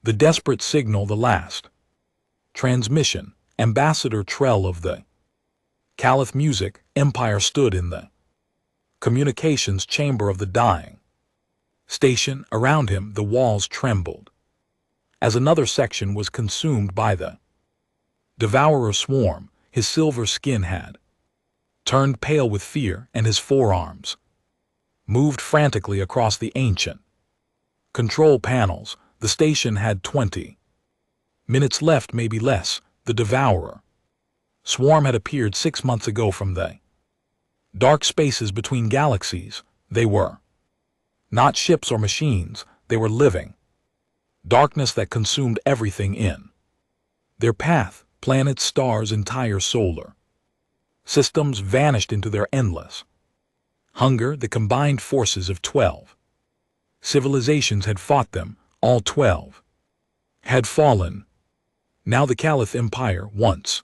The desperate signal, the last. Transmission. Ambassador Trell of the Caliph Music Empire stood in the communications chamber of the dying station. Around him the walls trembled, as another section was consumed by the devourer swarm. His silver skin had turned pale with fear, and his forearms moved frantically across the ancient control panels. The station had 20 minutes left, maybe less. The devourer swarm had appeared 6 months ago from the dark spaces between galaxies. They were not ships or machines, they were living darkness that consumed everything in their path. Planets, stars, entire solar systems vanished into their endless hunger. The combined forces of 12 civilizations had fought them. All 12 had fallen. Now the Caliph Empire, once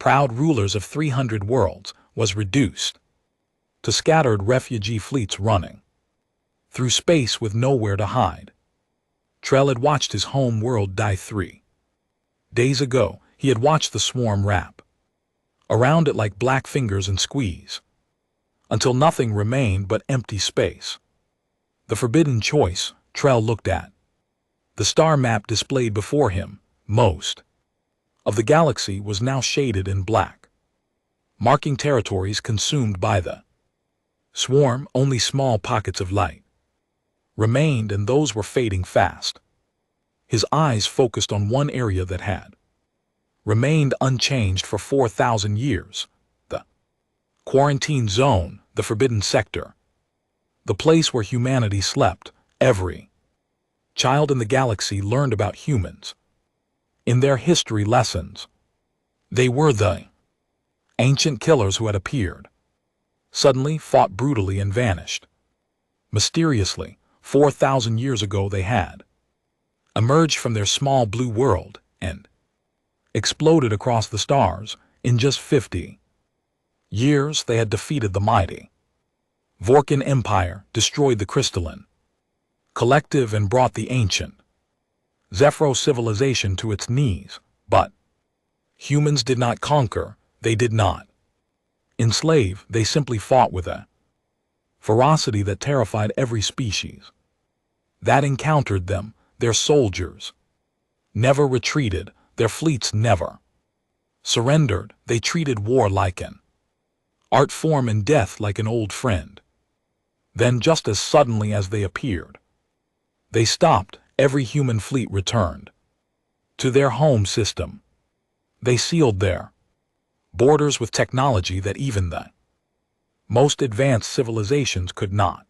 proud rulers of 300 worlds, was reduced to scattered refugee fleets running through space with nowhere to hide. Trell had watched his home world die 3 days ago. He had watched the swarm wrap around it like black fingers and squeeze until nothing remained but empty space. The forbidden choice. Trell looked at the star map displayed before him. Most of the galaxy was now shaded in black, marking territories consumed by the swarm. Only small pockets of light remained, and those were fading fast. His eyes focused on one area that had remained unchanged for 4,000 years, the quarantine zone, the forbidden sector, the place where humanity slept. Every child in the galaxy learned about humans in their history lessons. They were the ancient killers who had appeared, suddenly fought brutally and vanished. Mysteriously, 4,000 years ago they had emerged from their small blue world and exploded across the stars. In just 50 years they had defeated the mighty Vorkan Empire, destroyed the crystalline collective, and brought the ancient Zephyro civilization to its knees. But humans did not conquer, they did not enslave, they simply fought with a ferocity that terrified every species that encountered them. Their soldiers never retreated, their fleets never surrendered. They treated war like an art form and death like an old friend. Then, just as suddenly as they appeared, they stopped. Every human fleet returned to their home system. They sealed their borders with technology that even the most advanced civilizations could not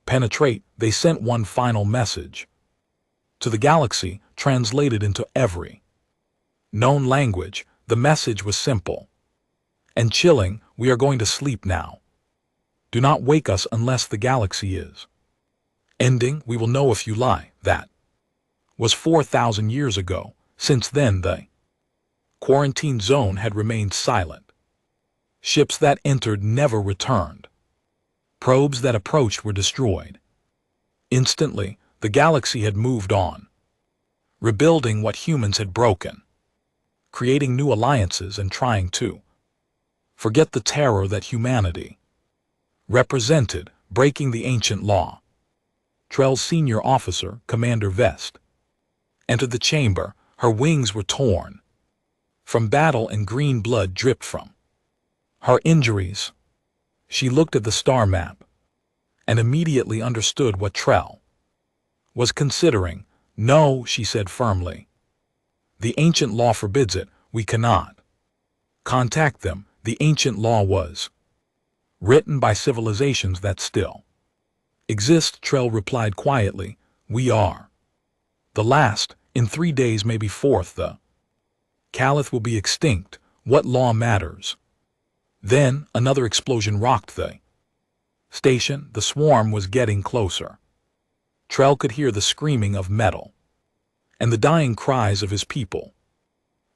penetrate. They sent one final message to the galaxy, translated into every known language. The message was simple and chilling: we are going to sleep now. Do not wake us unless the galaxy is ending. We will know if you lie. That was 4,000 years ago. Since then the quarantine zone had remained silent. Ships that entered never returned. Probes that approached were destroyed. Instantly, the galaxy had moved on, rebuilding what humans had broken, creating new alliances and trying to forget the terror that humanity represented, breaking the ancient law. Trell's senior officer, Commander Vest, entered the chamber. Her wings were torn from battle and green blood dripped from her injuries. She looked at the star map and immediately understood what Trell was considering. No, she said firmly. The ancient law forbids it. We cannot contact them. The ancient law was written by civilizations that still exist. Trell replied quietly. We are the last. In 3 days, maybe 4th, the Caliph will be extinct. What law matters? Then another explosion rocked the station. The swarm was getting closer. Trell could hear the screaming of metal and the dying cries of his people.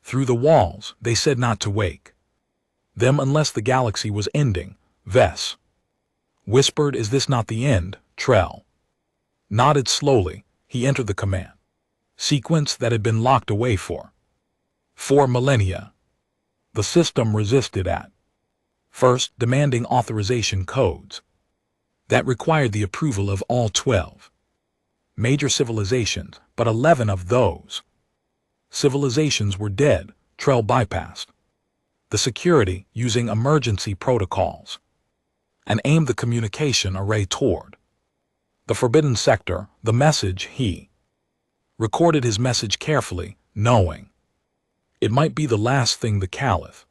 Through the walls, they said not to wake them unless the galaxy was ending. Vess whispered, "Is this not the end?" Trell nodded slowly. He entered the command sequence that had been locked away for 4 millennia. The system resisted at first, demanding authorization codes that required the approval of all 12 major civilizations, but 11 of those civilizations were dead. Trell bypassed the security using emergency protocols and aimed the communication array toward the forbidden sector. The message, he recorded his message carefully, knowing it might be the last thing the Caliph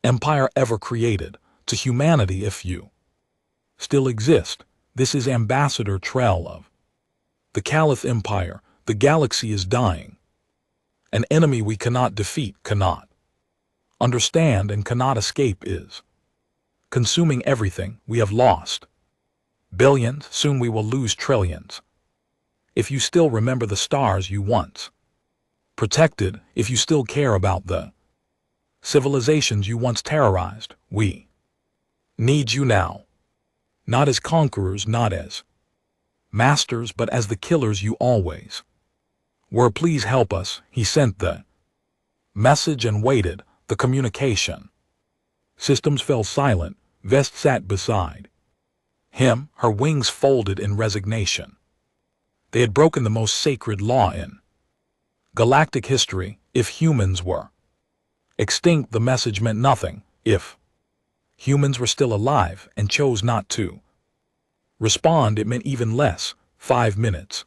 Empire ever created to humanity. If you still exist, this is Ambassador Trell of the Caliph Empire. The galaxy is dying. An enemy we cannot defeat, cannot understand, and cannot escape is consuming everything we have lost. Billions, soon we will lose trillions. If you still remember the stars you once protected, if you still care about the civilizations you once terrorized, we need you now. Not as conquerors, not as masters, but as the killers you always were. Please help us. He sent the message and waited. The communication systems fell silent. Vest sat beside him, her wings folded in resignation. They had broken the most sacred law in galactic history. If humans were extinct, the message meant nothing. If humans were still alive and chose not to respond, it meant even less. 5 minutes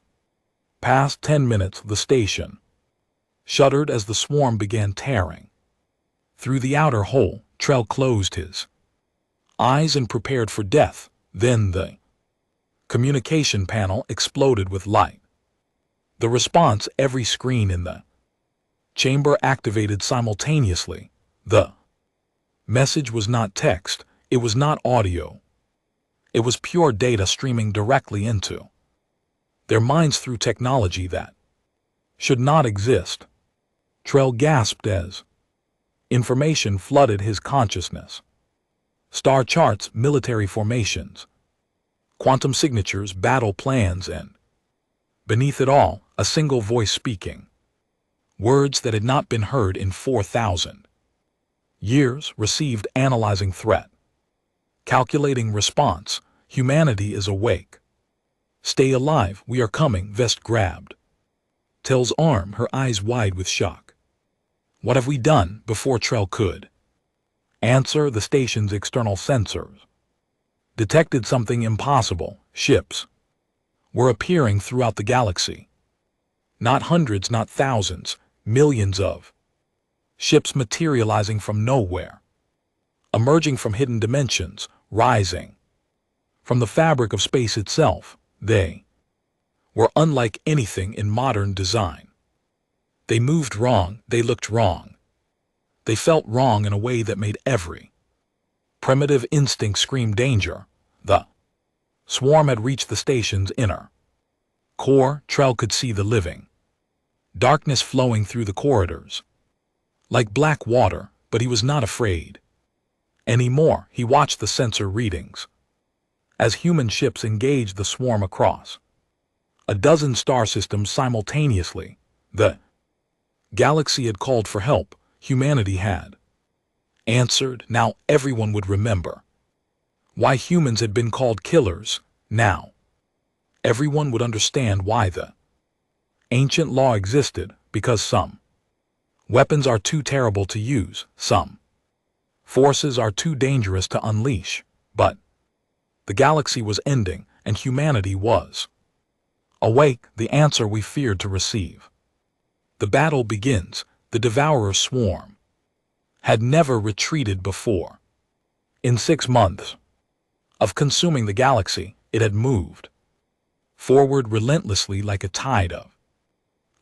passed, 10 minutes. The station shuddered as the swarm began tearing through the outer hole. Trell closed his eyes and prepared for death. Then the communication panel exploded with light. The response, every screen in the chamber activated simultaneously. The message was not text, it was not audio. It was pure data streaming directly into their minds through technology that should not exist. Trell gasped as information flooded his consciousness. Star charts, military formations, quantum signatures, battle plans, and beneath it all, a single voice speaking words that had not been heard in 4,000 years. Received, analyzing threat, calculating response. Humanity is awake. Stay alive, we are coming. Vest grabbed Trell's arm, her eyes wide with shock. What have we done? Before Trell could answer, the station's external sensors detected something impossible. Ships were appearing throughout the galaxy. Not hundreds, not thousands, millions of ships materializing from nowhere, emerging from hidden dimensions, rising from the fabric of space itself. They were unlike anything in modern design. They moved wrong, they looked wrong. They felt wrong in a way that made every primitive instinct scream danger. The swarm had reached the station's inner core. Trell could see the living darkness flowing through the corridors like black water, but he was not afraid anymore. He watched the sensor readings as human ships engaged the swarm across a dozen star systems simultaneously. The galaxy had called for help. Humanity had answered. Now everyone would remember why humans had been called killers. Now everyone would understand why the ancient law existed, because some weapons are too terrible to use, some forces are too dangerous to unleash. But the galaxy was ending, and humanity was awake. The answer we feared to receive. The battle begins. The Devourer swarm had never retreated before. In 6 months of consuming the galaxy, it had moved forward relentlessly like a tide of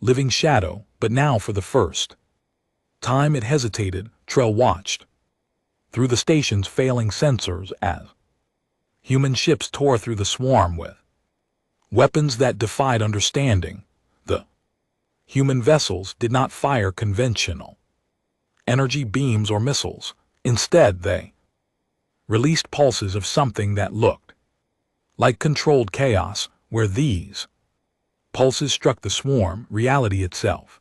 living shadow. But now, for the first time, it hesitated. Trell watched through the station's failing sensors as human ships tore through the swarm with weapons that defied understanding. The human vessels did not fire conventional energy beams or missiles. Instead, they released pulses of something that looked like controlled chaos. Where these Pulses struck the swarm, reality itself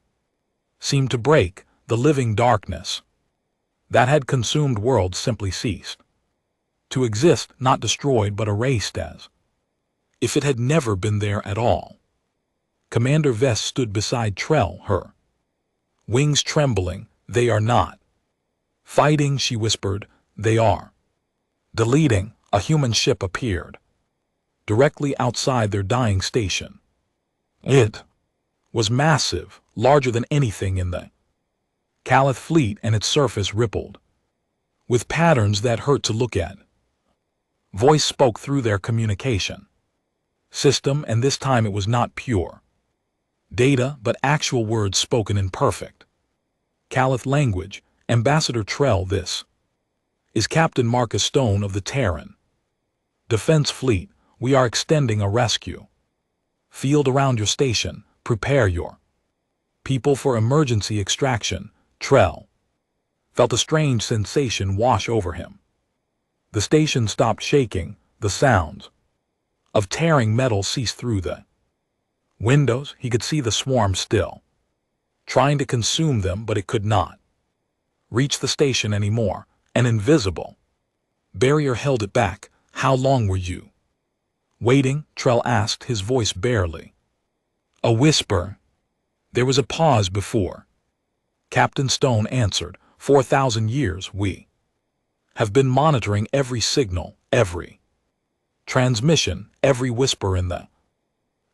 seemed to break, the living darkness that had consumed worlds simply ceased to exist, not destroyed but erased as if it had never been there at all. Commander Vess stood beside Trell, her wings trembling. "They are not fighting," she whispered. "They are deleting." A human ship appeared directly outside their dying station. It was massive, larger than anything in the Calith fleet, and its surface rippled with patterns that hurt to look at. Voice spoke through their communication system, and this time it was not pure data, but actual words spoken in perfect Calith language. "Ambassador Trell, this is Captain Marcus Stone of the Terran Defense Fleet. We are extending a rescue field around your station. Prepare your people for emergency extraction." Trell felt a strange sensation wash over him. The station stopped shaking. The sounds of tearing metal ceased through the windows. He could see the swarm still trying to consume them, but it could not reach the station anymore. An invisible barrier held it back. "How long were you waiting?" Trell asked, his voice barely a whisper. There was a pause before Captain Stone answered. 4,000 years. We have been monitoring every signal, every transmission, every whisper in the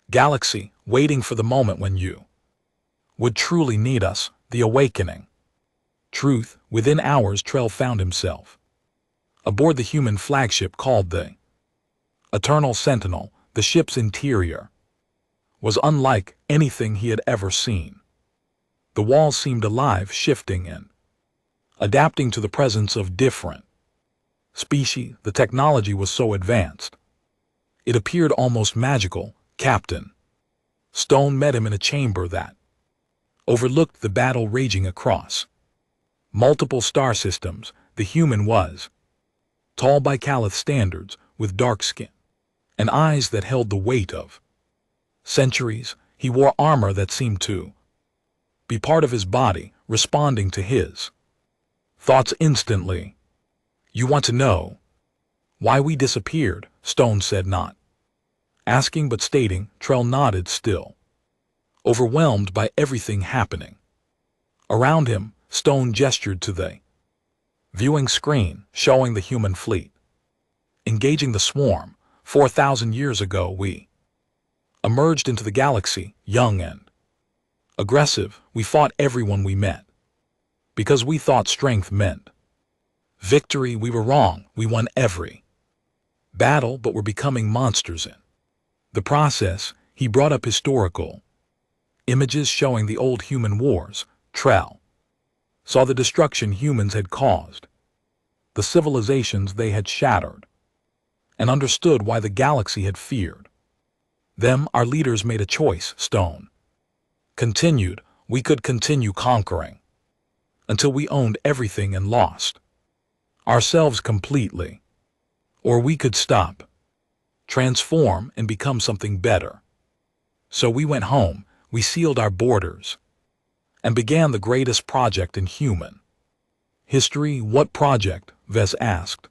galaxy, waiting for the moment when you would truly need us, the awakening. Truth. Within hours, Trell found himself aboard the human flagship called the Eternal Sentinel. The ship's interior was unlike anything he had ever seen. The walls seemed alive, shifting and adapting to the presence of different species. The technology was so advanced it appeared almost magical. Captain Stone met him in a chamber that overlooked the battle raging across multiple star systems. The human was tall by Calith standards, with dark skin and eyes that held the weight of centuries. He wore armor that seemed to be part of his body, responding to his thoughts instantly. "You want to know why we disappeared?" Stone said, not asking but stating. Trell nodded, still overwhelmed by everything happening around him. Stone gestured to the viewing screen, showing the human fleet engaging the swarm. 4,000 years ago we emerged into the galaxy, young and aggressive. We fought everyone we met because we thought strength meant victory. We were wrong. We won every battle, but were becoming monsters in the process. He brought up historical images showing the old human wars. Trell saw the destruction humans had caused, the civilizations they had shattered, and understood why the galaxy had feared them. "Our leaders made a choice," Stone continued. "We could continue conquering until we owned everything and lost ourselves completely, or we could stop, transform, and become something better. So we went home. We sealed our borders and began the greatest project in human history." "What project?" Vess asked,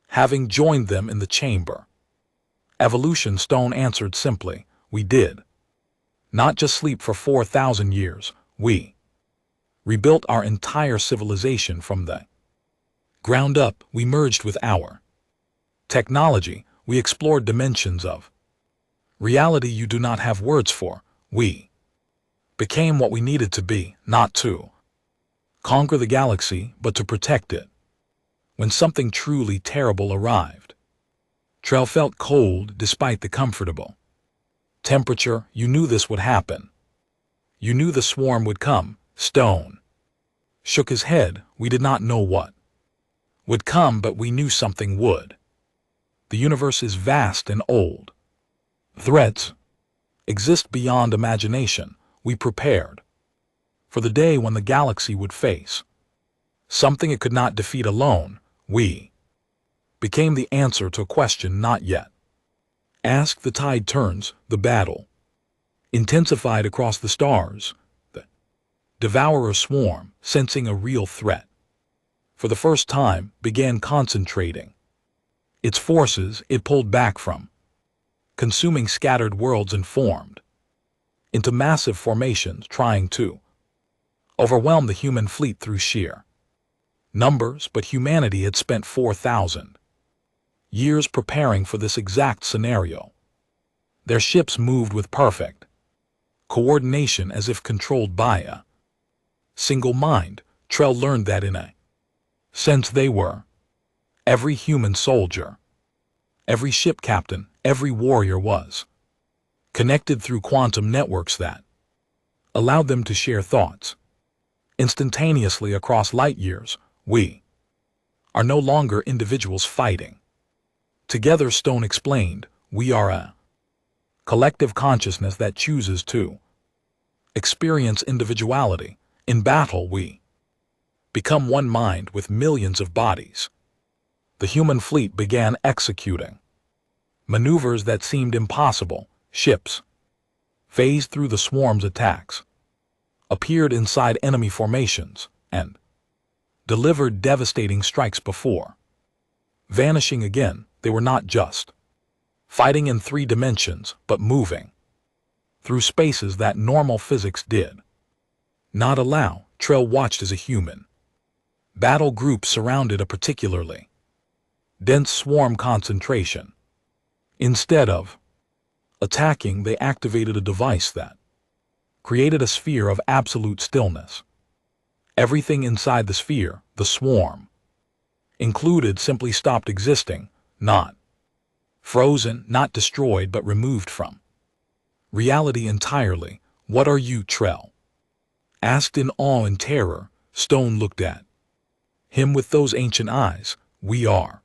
having joined them in the chamber. "Evolution," Stone answered simply. "We did not just sleep for 4,000 years. We rebuilt our entire civilization from the ground up. We merged with our technology. We explored dimensions of reality you do not have words for. We became what we needed to be, not to conquer the galaxy, but to protect it when something truly terrible arrived." Trell felt cold despite the comfortable temperature. "You knew this would happen. You knew the swarm would come." Stone shook his head. "We did not know what would come, but we knew something would. The universe is vast and old. Threats exist beyond imagination. We prepared for the day when the galaxy would face something it could not defeat alone. We became the answer to a question not yet asked. The tide turns, the battle intensified across the stars. The devourer swarm, sensing a real threat, for the first time began concentrating. Its forces it pulled back from, consuming scattered worlds and formed into massive formations, trying to overwhelm the human fleet through sheer numbers. But humanity had spent 4,000 years preparing for this exact scenario. Their ships moved with perfect coordination, as if controlled by a single mind. Trell learned that in a sense they were. Every human soldier, every ship captain, every warrior was connected through quantum networks that allowed them to share thoughts instantaneously across light years. We are no longer individuals fighting together, Stone explained. We are a collective consciousness that chooses to experience individuality. In battle, we become one mind with millions of bodies. The human fleet began executing maneuvers that seemed impossible. Ships phased through the swarm's attacks, appeared inside enemy formations, and delivered devastating strikes before vanishing again. They were not just fighting in 3 dimensions, but moving through spaces that normal physics did not allow. Trell watched as a human battle group surrounded a particularly dense swarm concentration. Instead of attacking, they activated a device that created a sphere of absolute stillness. Everything inside the sphere, the swarm included, simply stopped existing, not frozen, not destroyed, but removed from reality entirely. What are you? Trell asked in awe and terror. Stone looked at him with those ancient eyes. We are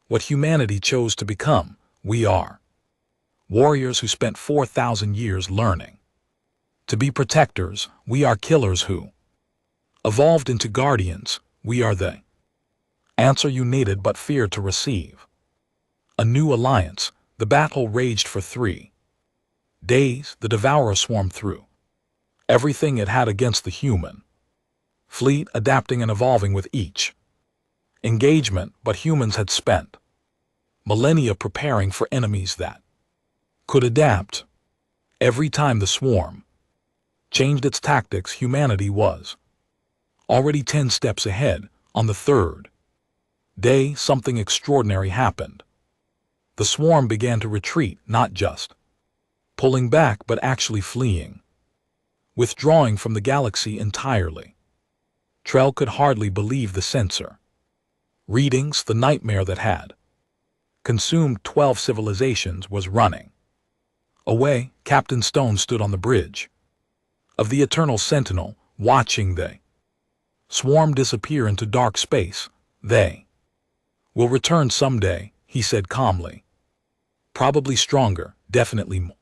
what humanity chose to become. We are warriors who spent 4,000 years learning to be protectors. We are killers who evolved into guardians. We are the answer you needed but feared to receive. A new alliance. The battle raged for 3 days. The devourer swarmed through everything it had against the human fleet, adapting and evolving with each engagement. But humans had spent millennia preparing for enemies that could adapt. Every time the swarm changed its tactics, humanity was already 10 steps ahead. On the 3rd day, something extraordinary happened. The swarm began to retreat, not just pulling back, but actually fleeing, withdrawing from the galaxy entirely. Trell could hardly believe the sensor readings. The nightmare that had consumed 12 civilizations was running away. Captain Stone stood on the bridge of the Eternal Sentinel, watching the swarm disappear into dark space. They will return someday, he said calmly. Probably stronger, definitely more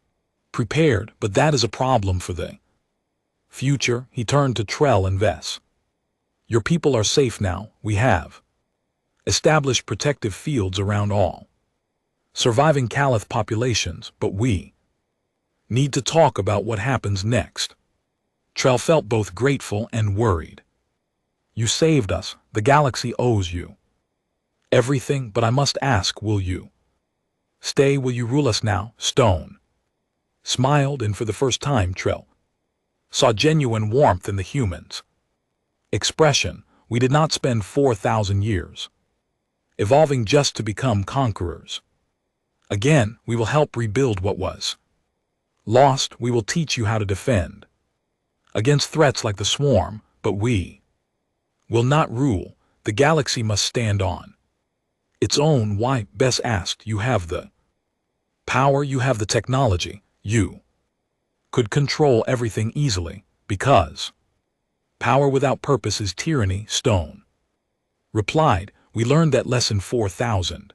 prepared, but that is a problem for the future. He turned to Trell and Vess. Your people are safe now. We have established protective fields around all surviving Caloth populations, but we need to talk about what happens next. Trell felt both grateful and worried. You saved us. The galaxy owes you everything, but I must ask, will you stay? Will you rule us now? Stone smiled, and for the first time Trell saw genuine warmth in the human's expression. We did not spend 4,000 years evolving just to become conquerors. Again, we will help rebuild what was lost. We will teach you how to defend against threats like the swarm, but we will not rule. The galaxy must stand on its own. Why? Bess asked. You have the power, you have the technology, you could control everything easily, because power without purpose is tyranny. Stone replied. We learned that lesson 4,000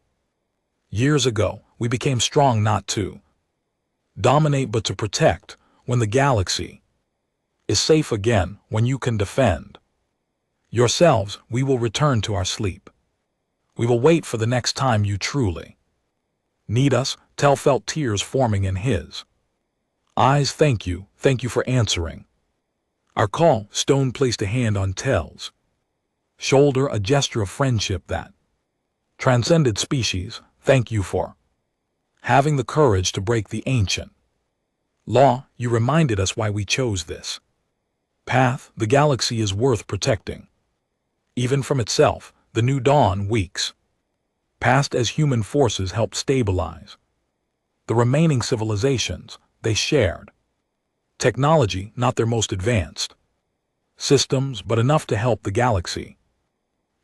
years ago. We became strong not to dominate but to protect. When the galaxy is safe again, when you can defend yourselves, we will return to our sleep. We will wait for the next time you truly need us. Tell felt tears forming in his Eyes, thank you for answering. Our call, Stone placed a hand on Tell's shoulder, a gesture of friendship that transcended species. Thank you for having the courage to break the ancient law. You reminded us why we chose this path. The galaxy is worth protecting. Even from itself, the New Dawn weeks passed as human forces helped stabilize the remaining civilizations. They shared technology, not their most advanced systems, but enough to help the galaxy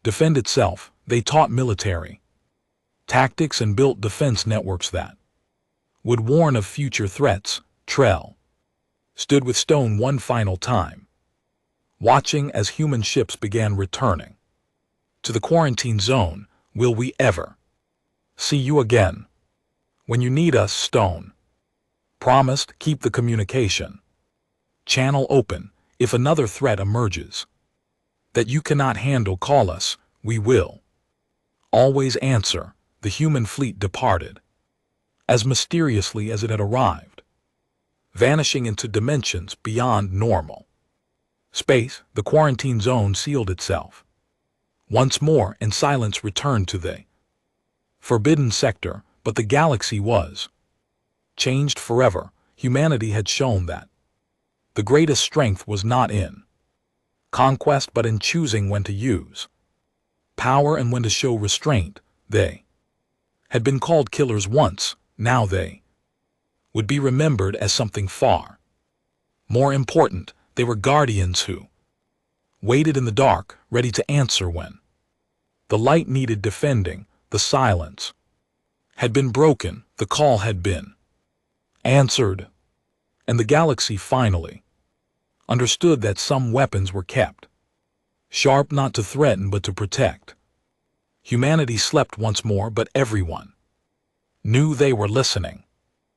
defend itself. They taught military tactics and built defense networks that would warn of future threats. Trell stood with Stone one final time, watching as human ships began returning to the quarantine zone. Will we ever see you again? When you need us, Stone promised. Keep the communication channel open. If another threat emerges that you cannot handle, call us. We will always answer. The human fleet departed as mysteriously as it had arrived, vanishing into dimensions beyond normal space. The quarantine zone sealed itself once more, and silence returned to the forbidden sector. But the galaxy was changed forever. Humanity had shown that the greatest strength was not in conquest, but in choosing when to use power and when to show restraint. They had been called killers once. Now they would be remembered as something far more important. They were guardians who waited in the dark, ready to answer when the light needed defending. The silence had been broken, the call had been answered, and the galaxy finally understood that some weapons were kept sharp, not to threaten but to protect. Humanity slept once more, but everyone knew they were listening.